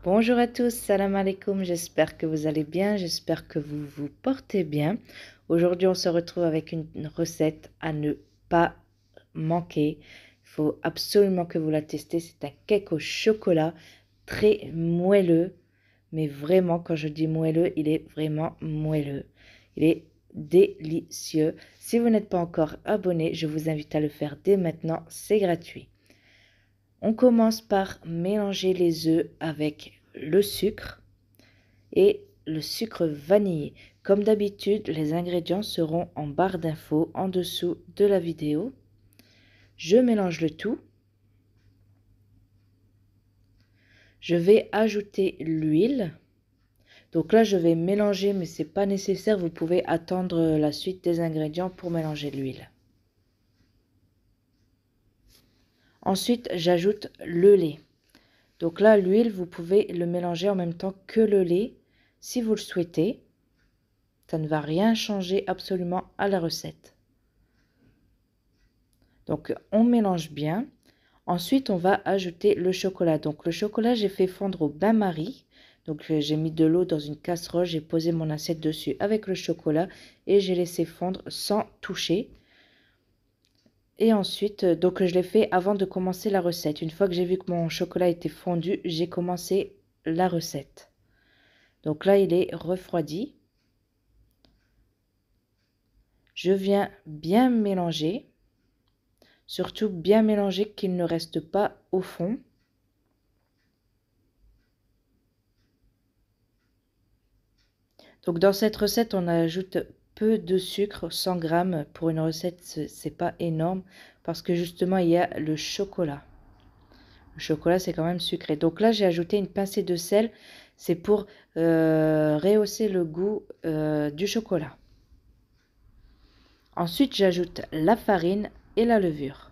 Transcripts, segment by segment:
Bonjour à tous, salam alaikum, j'espère que vous allez bien, j'espère que vous vous portez bien. Aujourd'hui, on se retrouve avec une recette à ne pas manquer. Il faut absolument que vous la testez. C'est un cake au chocolat très moelleux, mais vraiment, quand je dis moelleux, il est vraiment moelleux. Il est délicieux. Si vous n'êtes pas encore abonné, je vous invite à le faire dès maintenant, c'est gratuit. On commence par mélanger les œufs avec le sucre et le sucre vanillé. Comme d'habitude, les ingrédients seront en barre d'infos en dessous de la vidéo. Je mélange le tout. Je vais ajouter l'huile. Donc là, je vais mélanger, mais ce n'est pas nécessaire. Vous pouvez attendre la suite des ingrédients pour mélanger l'huile. Ensuite, j'ajoute le lait. Donc là, l'huile, vous pouvez le mélanger en même temps que le lait si vous le souhaitez. Ça ne va rien changer absolument à la recette. Donc, on mélange bien. Ensuite, on va ajouter le chocolat. Donc, le chocolat, j'ai fait fondre au bain-marie. Donc, j'ai mis de l'eau dans une casserole. J'ai posé mon assiette dessus avec le chocolat et j'ai laissé fondre sans toucher. Et ensuite, donc je l'ai fait avant de commencer la recette. Une fois que j'ai vu que mon chocolat était fondu, j'ai commencé la recette. Donc là, il est refroidi. Je viens bien mélanger. Surtout bien mélanger qu'il ne reste pas au fond. Donc dans cette recette, on ajoute peu de sucre, 100 g pour une recette, c'est pas énorme parce que justement il y a le chocolat. Le chocolat c'est quand même sucré. Donc là j'ai ajouté une pincée de sel, c'est pour rehausser le goût du chocolat. Ensuite j'ajoute la farine et la levure.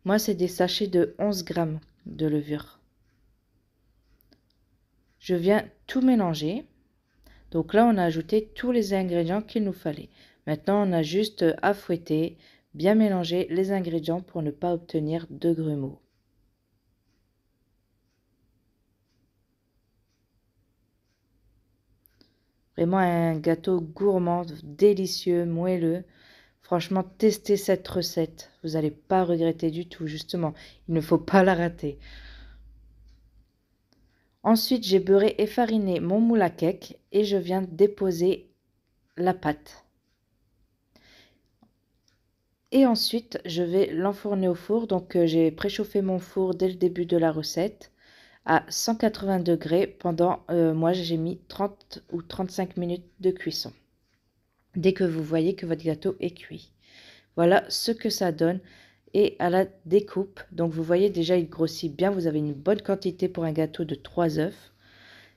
Moi c'est des sachets de 11 g de levure. Je viens tout mélanger. Donc là, on a ajouté tous les ingrédients qu'il nous fallait. Maintenant, on a juste à fouetter, bien mélanger les ingrédients pour ne pas obtenir de grumeaux. Vraiment un gâteau gourmand, délicieux, moelleux. Franchement, testez cette recette. Vous n'allez pas regretter du tout, justement. Il ne faut pas la rater. Ensuite, j'ai beurré et fariné mon moule à cake et je viens déposer la pâte. Et ensuite, je vais l'enfourner au four. Donc, j'ai préchauffé mon four dès le début de la recette à 180 degrés pendant, moi j'ai mis 30 ou 35 minutes de cuisson. Dès que vous voyez que votre gâteau est cuit. Voilà ce que ça donne. Et à la découpe, donc vous voyez déjà il grossit bien. Vous avez une bonne quantité pour un gâteau de 3 œufs.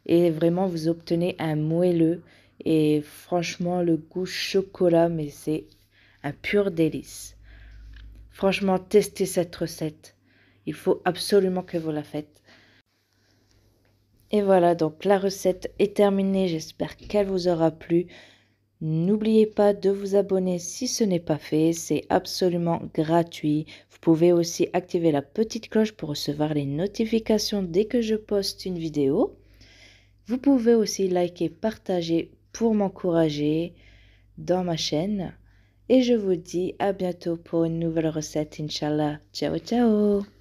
Et vraiment vous obtenez un moelleux. Et franchement le goût chocolat, mais c'est un pur délice. Franchement, testez cette recette. Il faut absolument que vous la faites. Et voilà, donc la recette est terminée. J'espère qu'elle vous aura plu. N'oubliez pas de vous abonner si ce n'est pas fait. C'est absolument gratuit. Vous pouvez aussi activer la petite cloche pour recevoir les notifications dès que je poste une vidéo. Vous pouvez aussi liker, partager pour m'encourager dans ma chaîne. Et je vous dis à bientôt pour une nouvelle recette, Inch'Allah. Ciao, ciao!